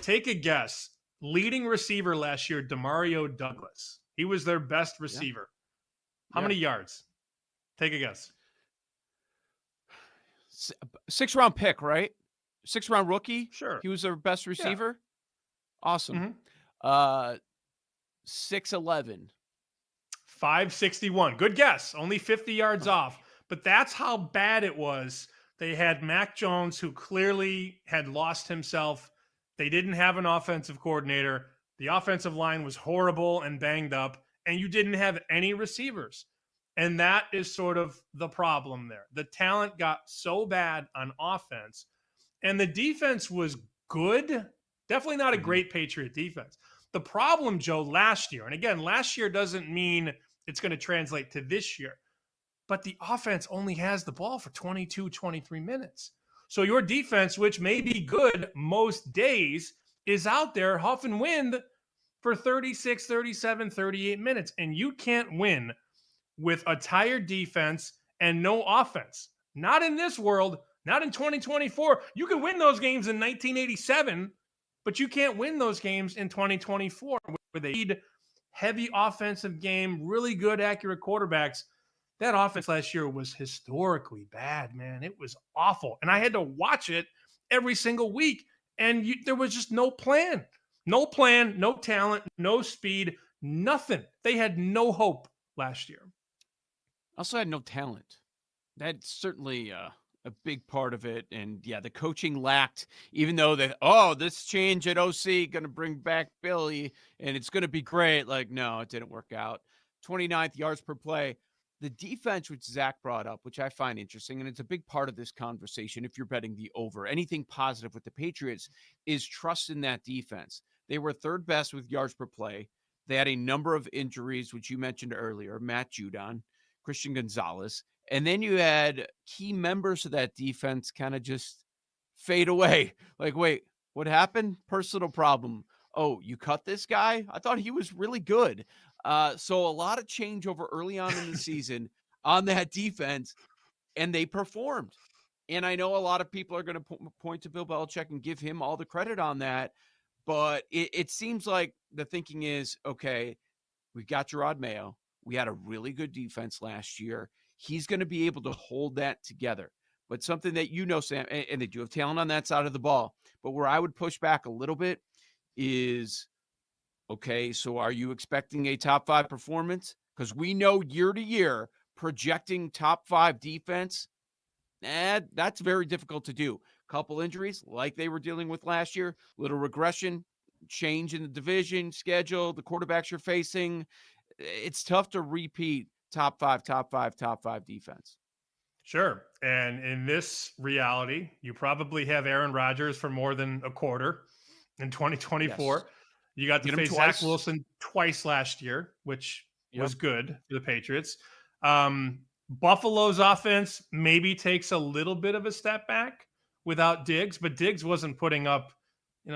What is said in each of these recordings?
take a guess. Leading receiver last year, Demario Douglas. He was their best Yeah. receiver. How Yeah. many yards? Take a guess. 6th-round pick, right? 6th-round rookie. Sure. He was their best Yeah. receiver. Awesome. Mm-hmm. 6'11". 561. Good guess. Only 50 yards Okay. off. But that's how bad it was. They had Mac Jones, who clearly had lost himself. They didn't have an offensive coordinator. The offensive line was horrible and banged up, and you didn't have any receivers. And that is sort of the problem there. The talent got so bad on offense, and the defense was good. Definitely not a Mhm. great Patriot defense. The problem, Joe, last year, and again, last year doesn't mean it's going to translate to this year, but the offense only has the ball for 22, 23 minutes. So your defense, which may be good most days, is out there huff and wind for 36, 37, 38 minutes. And you can't win with a tired defense and no offense. Not in this world, not in 2024. You can win those games in 1987, but you can't win those games in 2024 where they need heavy offensive game, really good, accurate quarterbacks. That offense last year was historically bad, man. It was awful. And I had to watch it every single week. And there was just no plan. No plan, no talent, no speed, nothing. They had no hope last year. Also had no talent. That's certainly a big part of it. And yeah, the coaching lacked, even though this change at OC going to bring back Billy and it's going to be great. Like, no, it didn't work out. 29th yards per play. The defense, which Zach brought up, which I find interesting, and it's a big part of this conversation if you're betting the over, anything positive with the Patriots is trust in that defense. They were third best with yards per play. They had a number of injuries, which you mentioned earlier, Matt Judon, Christian Gonzalez. And then you had key members of that defense kind of just fade away. Like, wait, what happened? Personal problem. Oh, you cut this guy? I thought he was really good. So a lot of changeover early on in the season on that defense, and they performed. And I know a lot of people are going to point to Bill Belichick and give him all the credit on that. But it seems like the thinking is, okay, we've got Gerard Mayo. We had a really good defense last year. He's going to be able to hold that together. But something that Sam, and they do have talent on that side of the ball. But where I would push back a little bit is, okay, so are you expecting a top 5 performance? Because we know year to year, projecting top 5 defense, that's very difficult to do. Couple injuries like they were dealing with last year, little regression, change in the division schedule, the quarterbacks you're facing. It's tough to repeat top 5 defense. Sure. And in this reality, you probably have Aaron Rodgers for more than a quarter in Yes. 2024. You got to Get him face Zach twice. Wilson twice last year, which Yep. was good for the Patriots. Buffalo's offense maybe takes a little bit of a step back without Diggs, but Diggs wasn't putting up,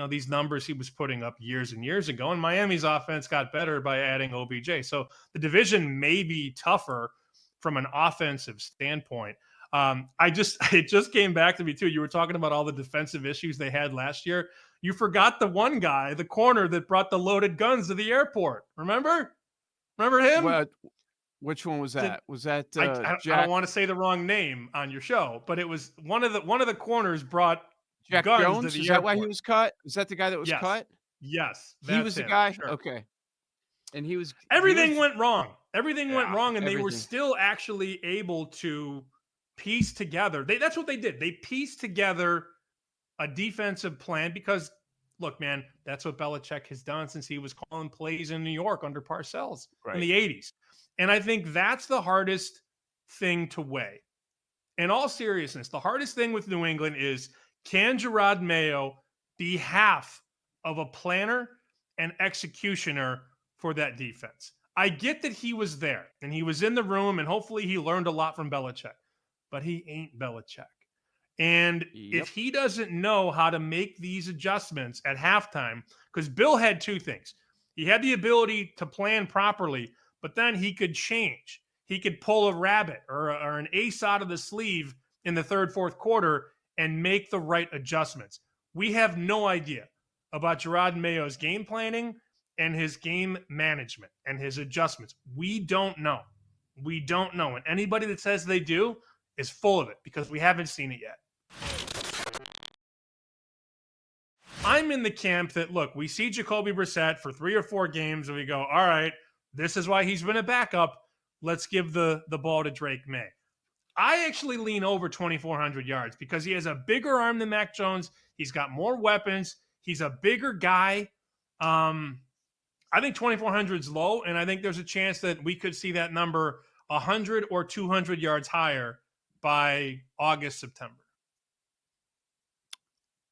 these numbers he was putting up years and years ago. And Miami's offense got better by adding OBJ. So the division may be tougher from an offensive standpoint. It just came back to me too. You were talking about all the defensive issues they had last year. You forgot the one guy, the corner that brought the loaded guns to the airport. Remember him? What? Which one was Did that? Was that I don't Jack want to say the wrong name on your show, but it was one of the corners brought Jack guns to Jones? Is the that why he airport. was cut? Is that the guy that was Yes, cut? yes, He that's was the him. guy? Sure. Okay. And he Everything was went wrong. Everything went yeah, wrong, and they were everything. still actually able to piece together. That's what they did. They pieced together a defensive plan because, look, man, that's what Belichick has done since he was calling plays in New York under Parcells in Right. the 80s. And I think that's the hardest thing to weigh. In all seriousness, the hardest thing with New England is, can Gerard Mayo be half of a planner and executioner for that defense? I get that he was there and he was in the room, and hopefully he learned a lot from Belichick, but he ain't Belichick. And if Yep. he doesn't know how to make these adjustments at halftime, because Bill had two things. He had the ability to plan properly, but then he could change. He could pull a rabbit or an ace out of the sleeve in the third, fourth quarter and make the right adjustments. We have no idea about Gerard Mayo's game planning and his game management and his adjustments. We don't know. We don't know. And anybody that says they do is full of it because we haven't seen it yet. I'm in the camp that, look, we see Jacoby Brissett for 3 or 4 games and we go, all right, this is why he's been a backup. Let's give the ball to Drake Maye. I actually lean over 2,400 yards because he has a bigger arm than Mac Jones. He's got more weapons. He's a bigger guy. I think 2,400 is low, and I think there's a chance that we could see that number 100 or 200 yards higher by August, September.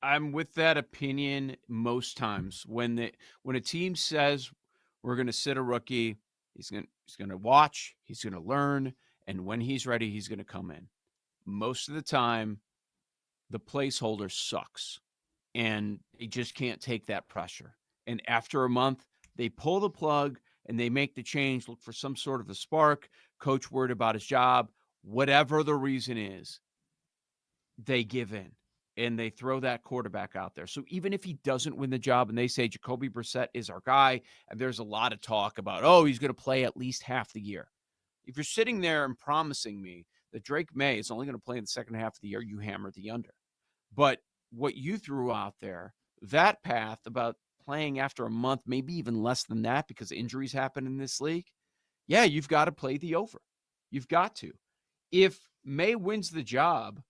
I'm with that opinion most times. When a team says we're going to sit a rookie, he's going to watch, he's going to learn, and when he's ready, he's going to come in. Most of the time, the placeholder sucks, and they just can't take that pressure. And after a month, they pull the plug and they make the change, look for some sort of a spark, coach worried about his job, whatever the reason is, they give in and they throw that quarterback out there. So even if he doesn't win the job and they say Jacoby Brissett is our guy, and there's a lot of talk about, oh, he's going to play at least half the year. If you're sitting there and promising me that Drake Maye is only going to play in the second half of the year, you hammer the under. But what you threw out there, that path about playing after a month, maybe even less than that because injuries happen in this league, yeah, you've got to play the over. You've got to. If Maye wins the job,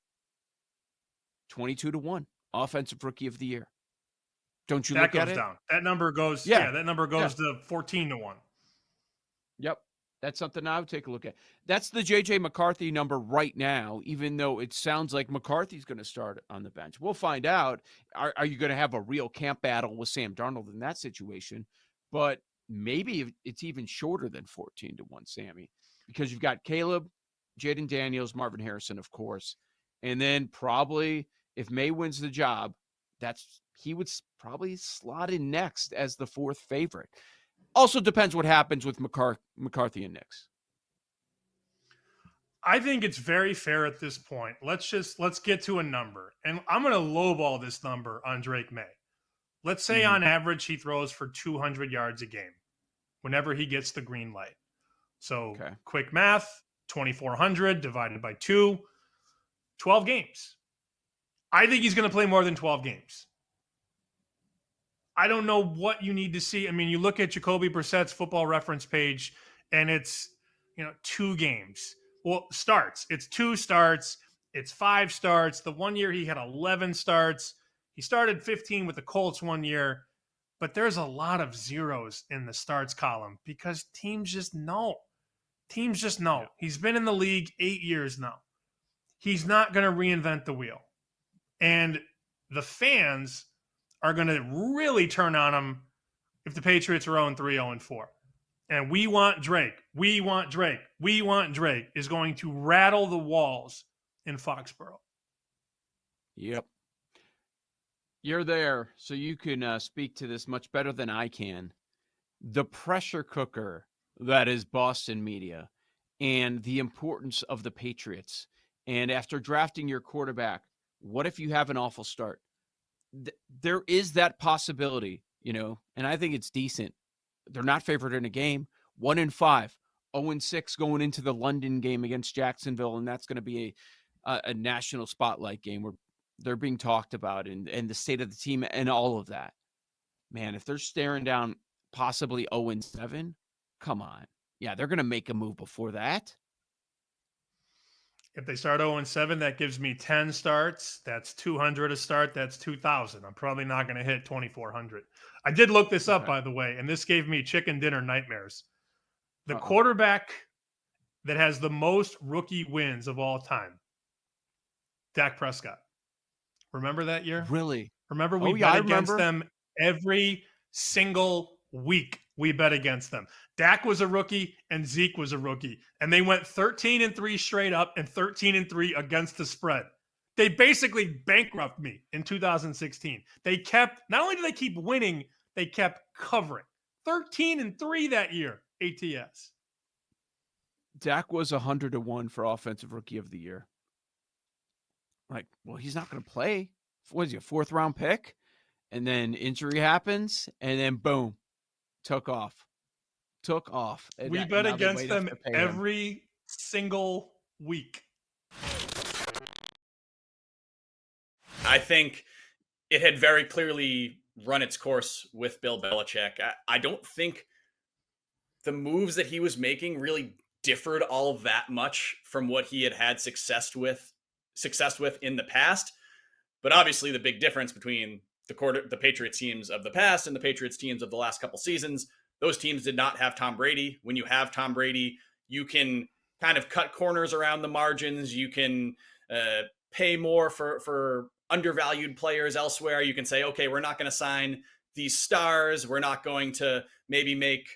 22-1, offensive rookie of the year. Don't you look at it? That goes down. That number goes, that number goes to 14-1. Yep. That's something I would take a look at. That's the J.J. McCarthy number right now, even though it sounds like McCarthy's going to start on the bench. We'll find out. Are you going to have a real camp battle with Sam Darnold in that situation? But maybe it's even shorter than 14-1, Sammy, because you've got Caleb, Jaden Daniels, Marvin Harrison, of course. And then probably if Maye wins the job, he would probably slot in next as the fourth favorite. Also depends what happens with McCarthy and Nix. I think it's very fair at this point. Let's get to a number. And I'm going to lowball this number on Drake Maye. Let's say on average he throws for 200 yards a game whenever he gets the green light. So quick math, 2,400 divided by 2, 12 games. I think he's going to play more than 12 games. I don't know what you need to see. I mean, you look at Jacoby Brissett's Football Reference page, and it's 2 games. Well, starts. It's 2 starts. It's 5 starts. The one year he had 11 starts. He started 15 with the Colts one year. But there's a lot of zeros in the starts column because teams just know. Teams just know. Yeah. He's been in the league 8 years now. He's not going to reinvent the wheel. And the fans are going to really turn on him if the Patriots are 0-3, 0-4. And we want Drake. We want Drake. We want Drake is going to rattle the walls in Foxborough. Yep. You're there, so you can speak to this much better than I can. The pressure cooker that is Boston media and the importance of the Patriots. And after drafting your quarterback, what if you have an awful start? There is that possibility, and I think it's decent. They're not favored in a game. 1-5, 0-6 going into the London game against Jacksonville, and that's going to be a national spotlight game where they're being talked about and the state of the team and all of that. Man, if they're staring down possibly 0-7, come on. Yeah, they're going to make a move before that. If they start 0-7, that gives me 10 starts. That's 200 a start. That's 2,000. I'm probably not going to hit 2,400. I did look this up, by the way, and this gave me chicken dinner nightmares. The quarterback that has the most rookie wins of all time, Dak Prescott. Remember that year? Really? Remember we bet against them every single week. We bet against them. Dak was a rookie and Zeke was a rookie. And they went 13-3 straight up and 13-3 against the spread. They basically bankrupted me in 2016. They kept, not only did they keep winning, they kept covering. 13-3 that year, ATS. Dak was 100-1 for offensive rookie of the year. Like, well, he's not going to play. What is he, a 4th round pick? and then injury happens, and then boom, took off. Took off. And We bet now they against might have them to pay him. every single week. I think it had very clearly run its course with Bill Belichick. I don't think the moves that he was making really differed all that much from what he had success with in the past. But obviously, the big difference between the Patriots teams of the past and the Patriots teams of the last couple seasons, those teams did not have Tom Brady. When you have Tom Brady, you can kind of cut corners around the margins. You can pay more for undervalued players elsewhere. You can say, okay, we're not going to sign these stars. We're not going to maybe make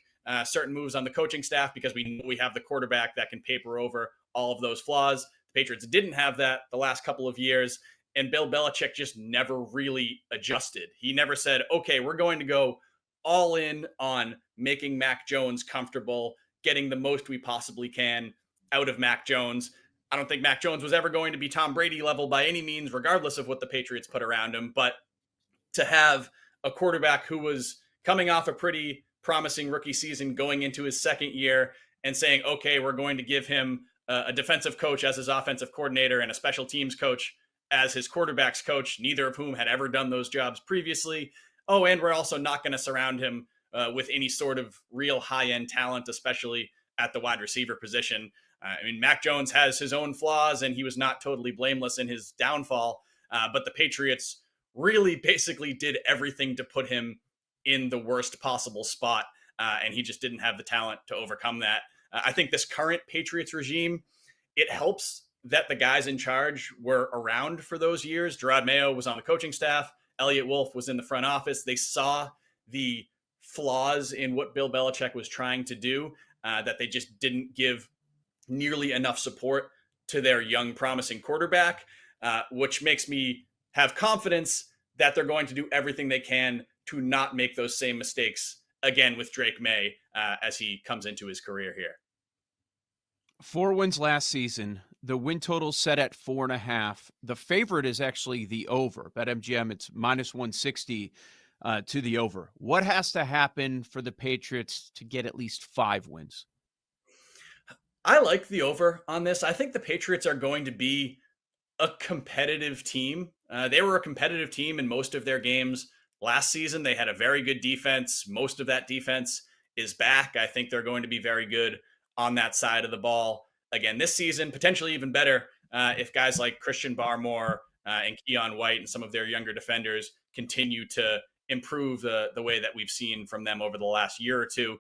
certain moves on the coaching staff because we know we have the quarterback that can paper over all of those flaws. The Patriots didn't have that the last couple of years, and Bill Belichick just never really adjusted. He never said, okay, we're going to go all in on making Mac Jones comfortable, getting the most we possibly can out of Mac Jones. I don't think Mac Jones was ever going to be Tom Brady level by any means, regardless of what the Patriots put around him. But to have a quarterback who was coming off a pretty promising rookie season going into his second year and saying, okay, we're going to give him a defensive coach as his offensive coordinator and a special teams coach as his quarterback's coach, neither of whom had ever done those jobs previously. Oh, and we're also not going to surround him with any sort of real high-end talent, especially at the wide receiver position. I mean, Mac Jones has his own flaws, and he was not totally blameless in his downfall. But the Patriots really basically did everything to put him in the worst possible spot, and he just didn't have the talent to overcome that. I think this current Patriots regime, it helps that the guys in charge were around for those years. Gerard Mayo was on the coaching staff. Elliott Wolf was in the front office. They saw the flaws in what Bill Belichick was trying to do, that they just didn't give nearly enough support to their young, promising quarterback, which makes me have confidence that they're going to do everything they can to not make those same mistakes again with Drake Maye as he comes into his career here. 4 wins last season. The win total set at 4.5. The favorite is actually the over. BetMGM, it's minus 160 to the over. What has to happen for the Patriots to get at least 5 wins? I like the over on this. I think the Patriots are going to be a competitive team. They were a competitive team in most of their games last season. They had a very good defense. Most of that defense is back. I think they're going to be very good on that side of the ball again this season, potentially even better if guys like Christian Barmore and Keon White and some of their younger defenders continue to improve the way that we've seen from them over the last year or two.